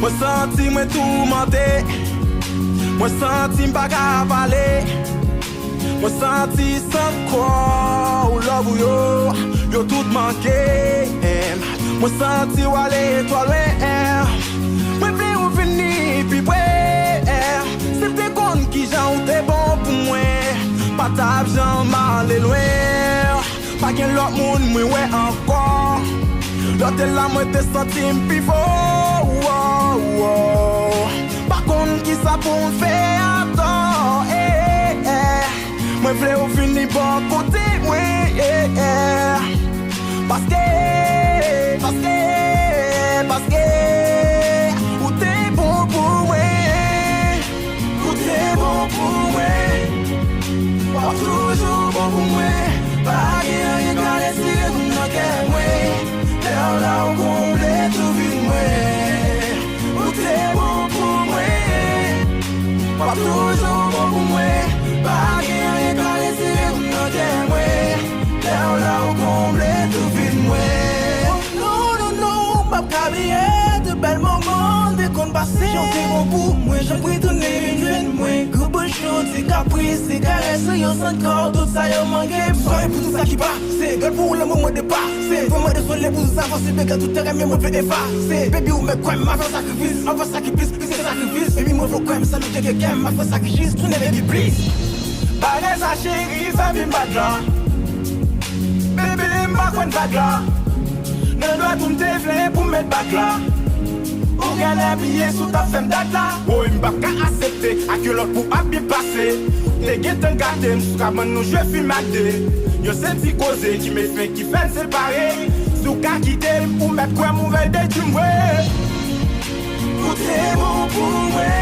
Moi senti moi tourmenté, moi senti pas capable parler, moi senti sans quoi ou love yo tout manqué. Moi senti ou aller étoilé, moi voulais ou venir puis ouais, c'était con qui j'en t'es bon pour moi, pas table j'en mal et loin, pas qu'un l'autre monde moi ouais encore, l'autre là moi t'es senti puis fort. Par contre, qui ça pour me faire attendre? Moi, je voulais au fini bon côté, parce que, où t'es bon pour moi, où t'es bon pour moi, pas toujours bon pour moi, pas rien qu'à laisser mon cœur, moi, là où complet tout vide, moi. T'es bon pour moi, pas toujours bon pour moi, pas rien qu'à laisser mon cœur, moi, là où complet tout vide, moi. Oh non, pas cabiner de belles moments, des comptes passés, j'étais bon pour moi, j'ai pris ton nez, une jeune, moi, gros chaud, c'est caprice, c'est caresse, y'a sans corps, tout ça y'a manqué, soirée pour tout ça qui passe, c'est gueule pour le moment de passer, vraiment désolé pour ça, c'est bégal tout terrain, mais moi je vais effacer, baby ou me quoi, m'a fait sacrifice, m'a fait sacrifice, c'est sacrifice, baby moi je quoi, ça nous dit que m'a fait sacrifice, tout n'est baby please, bagage à chérie, ça vient pas de là, baby m'a quoi de là, ne doit tout me défler pour mettre back là. Ou gagne un billet sous ta femme date là. Oh, il m'a pas accepté, à que l'autre pour pas bien passer. Les gars t'en gardent, sous cabane nous je fume à deux. Yo senti causer qui me fait qui fait séparer. Sous qu'à quitter pour mettre quoi mauvais de tu m'ouais. Tout est bon pour moi,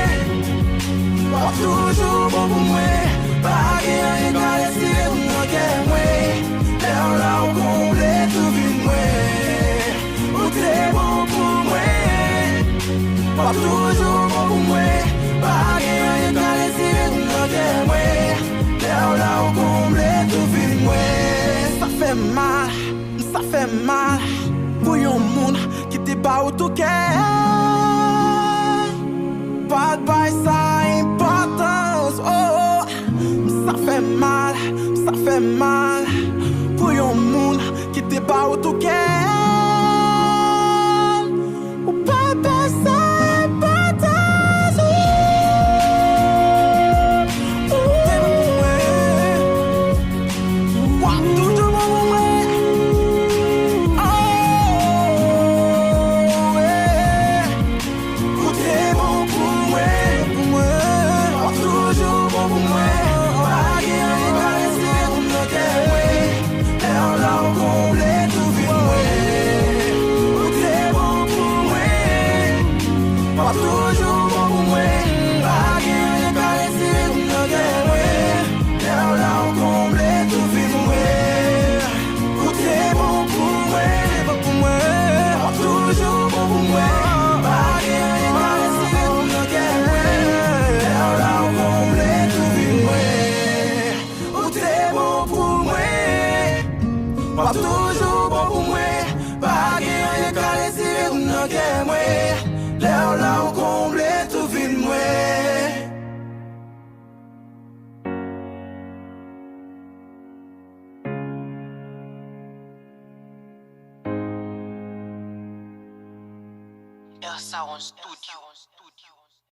pas toujours bon pour moi. Pas rien qu'à laisser mon cœur, moi. Là où complet tout vide, moi. Tout est bon pour moi. Pas toujours bon pour moi, pas rien qu'à laisser mon cœur, moi. Là où complet tout vide, moi. Ça fait mal, pour un monde qui te bat au tout cœur. Pas de bail, ça importance, oh. Ça fait mal, pour un monde qui te bat au tout cœur. Pas de bail, ça. Pas toujours bon pour moi, pas rien qu'à laisser mon cœur, moi. Là où complet tout vide, moi. Sound Studio.